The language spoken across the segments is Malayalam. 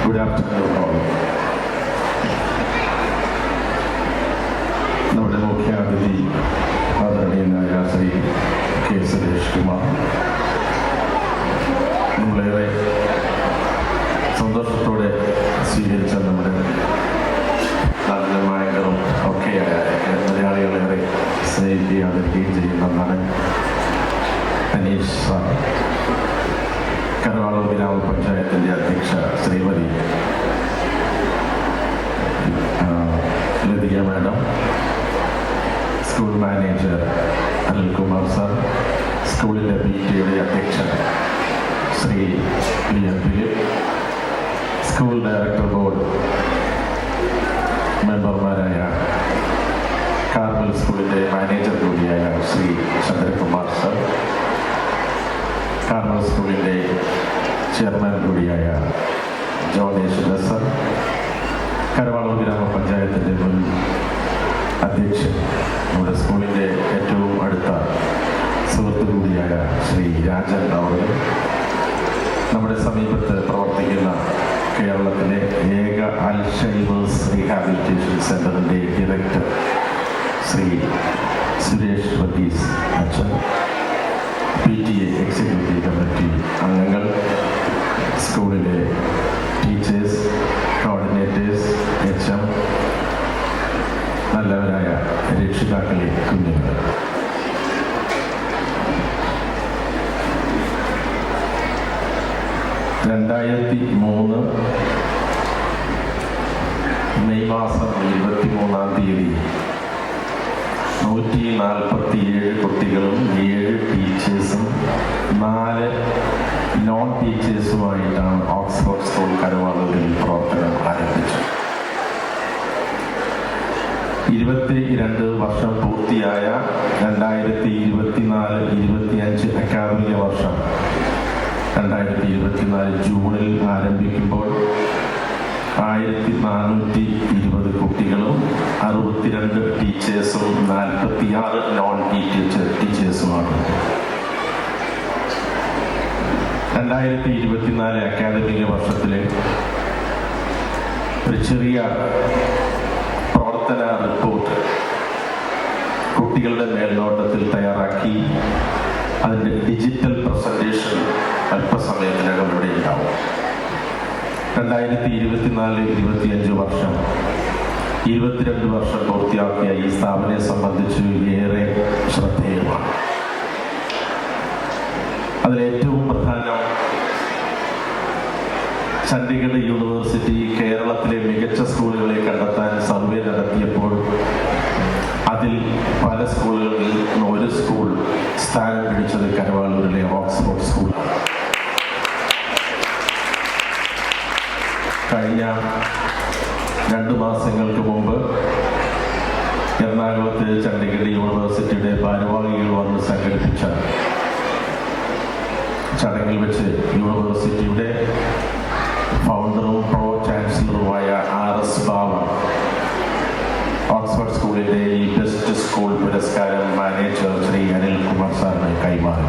Good afternoon all. നമ്മുടെ മുഖ്യാതിഥി ആദരണീയനായ ശ്രീ കെ സുരേഷ് കുമാർ നമ്മളേറെ സന്തോഷത്തോടെ സ്വീകരിച്ച നമ്മുടെ നായകരും ഒക്കെയായ മലയാളികളേറെ സ്നേഹിക്കുകയും ആദരിക്കുകയും ചെയ്യുന്ന നടൻ അനീഷ് സാർ, കരവാളൂർ ഗ്രാമപഞ്ചായത്തിൻ്റെ അധ്യക്ഷ Shrimati Lathika madam, school manager Anilkumar sir, സ്കൂളിൻ്റെ PTA അധ്യക്ഷൻ Shri PM Philip, school director board മെമ്പർമാരായ കാർമൽ സ്കൂളിൻ്റെ മാനേജർ കൂടിയായ ശ്രീ ചന്ദ്രകുമാർ സാർ, കാർമൽ സ്കൂളിൻ്റെ ചെയർമാൻ കൂടിയായ ജോൺ യേശുദാസ് സാർ, കരവാളൂർ ഗ്രാമപഞ്ചായത്തിൻ്റെ മുൻ അധ്യക്ഷൻ, നമ്മുടെ സ്കൂളിൻ്റെ ഏറ്റവും അടുത്ത സുഹൃത്തു കൂടിയായ ശ്രീ രാജൻ അവർ, നമ്മുടെ സമീപത്ത് പ്രവർത്തിക്കുന്ന കേരളത്തിലെ ഏക അൽഷൈമേഴ്സ് റീഹാബിലിറ്റേഷൻ സെൻ്ററിൻ്റെ ഡയറക്ടർ ശ്രീ സുരേഷ് വർഗീസ് അച്ഛൻ, PTA എക്സിക്യൂട്ടീവ് കമ്മിറ്റി അംഗങ്ങൾ, സ്കൂളിലെ ടീച്ചേഴ്സ്, കോർഡിനേറ്റേഴ്സ്, HM, നല്ലവരായ രക്ഷിതാക്കളെ, കുഞ്ഞുങ്ങൾ, മെയ് മാസം 23-ാം തീയതി 147 കുട്ടികളും 7 ടീച്ചേഴ്സും 4 നോൺ ടീച്ചേഴ്സുമായിട്ടാണ് ഓക്സ്ഫോർഡ് സ്കൂൾ കരവാളൂരിൽ പ്രവർത്തനം ആരംഭിച്ചത്. 22 വർഷം പൂർത്തിയായ 2024-25 അക്കാദമിക വർഷം 2024 ജൂണിൽ ആരംഭിക്കുമ്പോൾ 1420 കുട്ടികളും 62 ടീച്ചേഴ്സും 46 നോൺ ടീച്ചേഴ്സുമാണ്. 2024 അക്കാദമിക വർഷത്തിലെ ഒരു ചെറിയ പ്രവർത്തന റിപ്പോർട്ട് കുട്ടികളുടെ മേൽനോട്ടത്തിൽ തയ്യാറാക്കി അതിൻ്റെ ഡിജിറ്റൽ പ്രസൻറ്റേഷൻ അല്പസമയത്തിനകം ഇവിടെ ഉണ്ടാവും. 2024-25 വർഷം 22 വർഷം പൂർത്തിയാക്കിയ ഈ സ്ഥാപനത്തെ സംബന്ധിച്ച് ഏറെ ശ്രദ്ധേയമാണ്. അതിലേറ്റവും പ്രധാനം ചണ്ഡീഗഡ് യൂണിവേഴ്സിറ്റി കേരളത്തിലെ മികച്ച സ്കൂളുകളെ കണ്ടെത്താൻ സർവേ നടത്തിയപ്പോൾ അതിൽ പല സ്കൂളുകളിൽ നിന്ന് ഒരു സ്കൂൾ സ്ഥാനം പിടിച്ചത് കരവാളൂരിലെ ഓക്സ്ഫോർഡ് സ്കൂളാണ്. കഴിഞ്ഞ 2 മാസങ്ങൾക്ക് മുമ്പ് എറണാകുളത്ത് ചണ്ഡീഗഡ് യൂണിവേഴ്സിറ്റിയുടെ ഭാരവാഹികൾ വന്ന് സംഘടിപ്പിച്ച ചടങ്ങിൽ വെച്ച് യൂണിവേഴ്സിറ്റിയുടെ ഫൗണ്ടറും പ്രോ ചാൻസലറുമായ RS ബാബു ഓക്സ്ഫോർഡ് സ്കൂളിൻ്റെ ഈ ബെസ്റ്റ് സ്കൂൾ പുരസ്കാരം മാനേജർ ശ്രീ അനിൽകുമാർ സാറിന് കൈമാറി.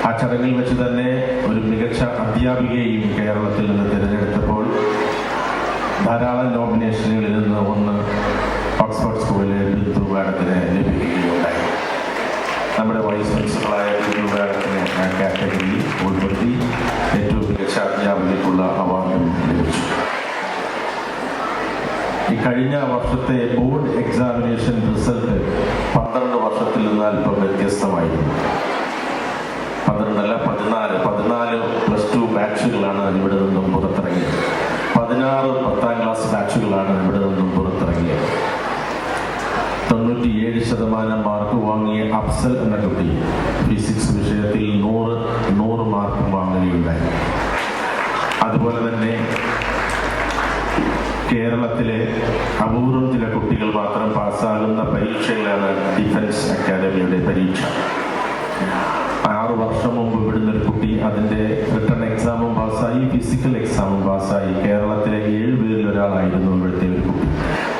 ആ ചടങ്ങിൽ വെച്ച് തന്നെ ഒരു മികച്ച അധ്യാപികയെയും കേരളത്തിൽ നിന്ന് തിരഞ്ഞെടുത്തപ്പോൾ ധാരാളം നോമിനേഷനുകളിൽ നിന്ന് ഒന്ന് ഓക്സ്ഫോർഡ് സ്കൂളിലെ ബിന്ദു മാഡത്തിന് ലഭിക്കുകയുണ്ടായി. നമ്മുടെ വൈസ് പ്രിൻസിപ്പളായ ബിന്ദു മാഡത്തിന് ആ കാറ്റഗറിയിൽ ഉൾപ്പെടുത്തി ഏറ്റവും മികച്ച അധ്യാപികയ്ക്കുള്ള അവാർഡും ലഭിച്ചു. ഈ കഴിഞ്ഞ വർഷത്തെ ബോർഡ് എക്സാമിനേഷൻ റിസൾട്ട് 12 വർഷത്തിൽ നിന്ന് അല്പം വ്യത്യസ്തമായിരുന്നു. 14 +2 ബാച്ചുകളാണ് ഇവിടെ നിന്നും പുറത്തിറങ്ങിയത്. 16 10ാം ക്ലാസ് ബാച്ചുകളാണ് ഇവിടെ നിന്നും പുറത്തിറങ്ങിയത്. 97% മാർക്ക് വാങ്ങിയ അഫ്സൽ എന്ന കുട്ടി ഫിസിക്സ് വിഷയത്തിൽ 100 മാർക്ക് വാങ്ങുകയുണ്ടായി. അതുപോലെ തന്നെ കേരളത്തിലെ അപൂർവം ചില കുട്ടികൾ മാത്രം പാസ്സാകുന്ന പരീക്ഷകളാണ് ഡിഫൻസ് അക്കാദമിയുടെ പരീക്ഷ. 6 വർഷം മുമ്പ് ഇവിടുന്ന് ഒരു കുട്ടി അതിൻ്റെ റിട്ടേൺ എക്സാമും പാസ്സായി, ഫിസിക്കൽ എക്സാമും പാസ്സായി. കേരളത്തിലെ 7 പേരിൽ ഒരാളായിരുന്നു ഇവിടുത്തെ ഒരു കുട്ടി.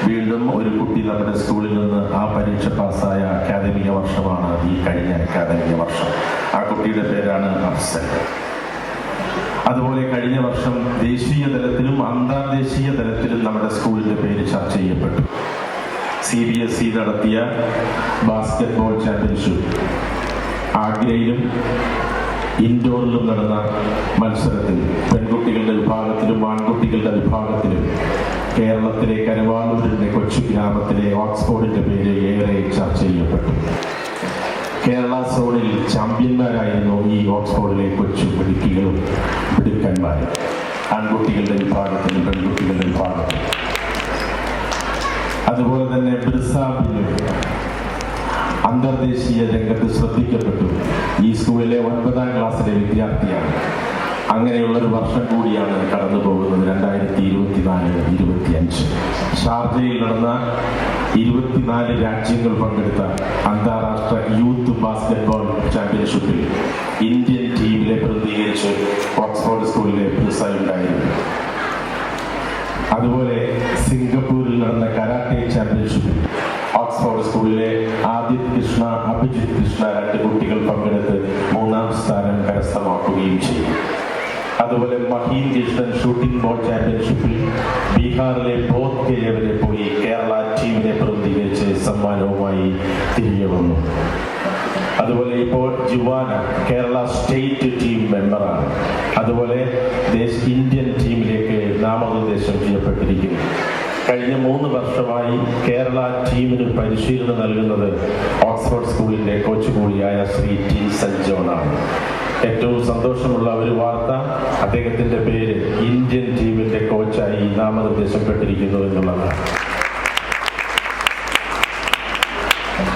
വീണ്ടും ഒരു കുട്ടി നമ്മുടെ സ്കൂളിൽ നിന്ന് ആ പരീക്ഷ പാസ്സായ അക്കാദമിക വർഷമാണ് ഈ കഴിഞ്ഞ അക്കാദമിക വർഷം. ആ കുട്ടിയുടെ പേരാണ് അഫ്സൽ. അതുപോലെ കഴിഞ്ഞ വർഷം ദേശീയ തലത്തിലും അന്തർദേശീയ തലത്തിലും നമ്മുടെ സ്കൂളിന്റെ പേര് ചർച്ച ചെയ്യപ്പെട്ടു. CBSE നടത്തിയ ബാസ്കറ്റ്ബോൾ ചാമ്പ്യൻഷിപ്പ് ആഗ്രയിലും ഇൻഡോറിലും നടന്ന മത്സരത്തിൽ പെൺകുട്ടികളുടെ വിഭാഗത്തിലും ആൺകുട്ടികളുടെ വിഭാഗത്തിലും കേരളത്തിലെ കരുവാലൂരിന്റെ കൊച്ചു ഗ്രാമത്തിലെ ഓക്സ്ഫോർഡിന്റെ പേര് ഏറെ ചർച്ച ചെയ്യപ്പെട്ടു. കേരള സോണിൽ ചാമ്പ്യന്മാരായിരുന്നു ഈ ഓക്സ്ഫോർഡിലെ കൊച്ചു മിടുക്കികളും മിടുക്കന്മാരും, ആൺകുട്ടികളുടെ വിഭാഗത്തിലും പെൺകുട്ടികളുടെ വിഭാഗത്തിലും. അതുപോലെ തന്നെ ബ്രിസാബിലും അന്തർദേശീയ രംഗത്ത് ശ്രദ്ധിക്കപ്പെട്ടു. ഈ സ്കൂളിലെ 9ാം ക്ലാസ്സിലെ വിദ്യാർത്ഥിയാണ്. അങ്ങനെയുള്ളൊരു വർഷം കൂടിയാണ് കടന്നു പോകുന്നത് 2024-25. ഷാർജയിൽ നടന്ന 24 രാജ്യങ്ങൾ പങ്കെടുത്ത അന്താരാഷ്ട്ര യൂത്ത് ബാസ്കറ്റ്ബോൾ ചാമ്പ്യൻഷിപ്പിൽ ഇന്ത്യൻ ടീമിലെ പ്രതിനിധീകരിച്ച് ഓക്സ്ഫോർഡ് സ്കൂളിലെ ബ്രിസ ഉണ്ടായിരുന്നു. അതുപോലെ സിംഗപ്പൂരിൽ നടന്ന കരാട്ടെ ചാമ്പ്യൻഷിപ്പിൽ ഓക്സ്ഫോർഡ് സ്കൂളിലെ ആദിത് കൃഷ്ണ, അഭിജിത് കൃഷ്ണ 2 കുട്ടികൾ പങ്കെടുത്ത് 3ാം സ്ഥാനം കരസ്ഥമാക്കുകയും ചെയ്തു. അതുപോലെ മഹീൻ കൃഷ്ണൻ ഷൂട്ടിംഗ് ബോൾ ചാമ്പ്യൻഷിപ്പിൽ ബീഹാറിലെ ബോധ് ഗയ വരെ പോയി കേരള ടീമിനെ പ്രതിനിധീകരിച്ച് സമ്മാനവുമായി തിരികെ വന്നു. അതുപോലെ ഇപ്പോൾ ജുവാന കേരള സ്റ്റേറ്റ് ടീം മെമ്പറാണ്. അതുപോലെ ഇന്ത്യൻ ടീമിലേക്ക് നാമനിർദ്ദേശം ചെയ്യപ്പെട്ടിരിക്കുന്നു. കഴിഞ്ഞ 3 വർഷമായി കേരള ടീമിന് പരിശീലനം നൽകുന്നത് ഓക്സ്ഫോർഡ് സ്കൂളിന്റെ കോച്ച് കൂടിയായ ശ്രീ ടിൻസൺ ജോണാണ്. ഏറ്റവും സന്തോഷമുള്ള ഒരു വാർത്ത, അദ്ദേഹത്തിന്റെ പേര് ഇന്ത്യൻ ടീമിന്റെ കോച്ചായി നാമനിർദ്ദേശപ്പെട്ടിരിക്കുന്നു എന്നുള്ളതാണ്.